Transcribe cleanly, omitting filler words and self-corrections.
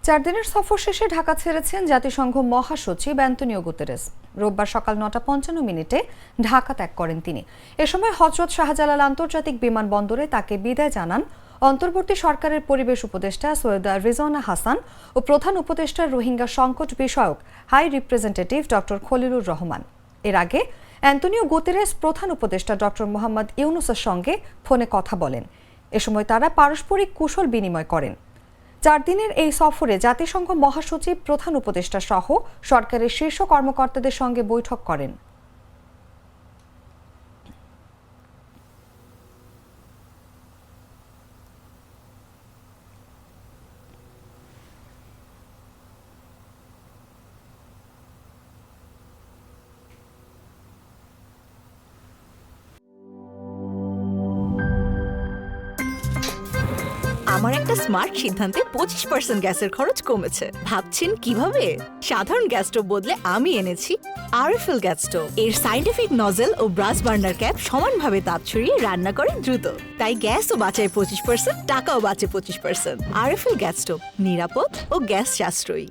4 দিনের সফর শেষে ঢাকা ছেড়েছেন জাতিসংঘ মহাসচিব অ্যান্তোনিও গুতেরেস। রোববার সকাল 9:55 ঢাকা ত্যাগ করেন তিনি। এ সময় হযরত শাহজালাল আন্তর্জাতিক বিমানবন্দরে তাকে বিদায় জানান অন্তর্বর্তী সরকারের পরিবেশ উপদেষ্টা সৈয়দা রিজওয়ানা হাসান ও প্রধান উপদেষ্টা রোহিঙ্গা সংকট বিষয়ক high representative doctor Khalilur Rahman. এর আগে অ্যান্তোনিও গুতেরেস প্রধান উপদেষ্টা ডক্টর মোহাম্মদ ইউনুসের সঙ্গে ফোনে কথা বলেন। এ সময় তারা পারস্পরিক কুশল বিনিময় করেন। 4 দিনের এই সফরে জাতিসংঘ মহাসচিব প্রধান উপদেষ্টা সহ সরকারের শীর্ষ কর্মকর্তাদের সঙ্গে বৈঠক করেন। আমার একটা স্মার্ট সিদ্ধান্তে 25% গ্যাসের খরচ কমেছে। ভাবছেন কিভাবে? সাধারণ গ্যাস স্টোভ বদলে আমি এনেছি আরএফএল গ্যাস স্টোভ। এর সাইন্টিফিক নজল ও ব্রাস বার্নার ক্যাপ সমানভাবে তাপ ছড়িয়ে রান্না করে দ্রুত। তাই গ্যাসও বাঁচায় 25%, টাকাও বাঁচে 25%। আরএফএল গ্যাস স্টোভ নিরাপদ ও গ্যাস সাশ্রয়ী।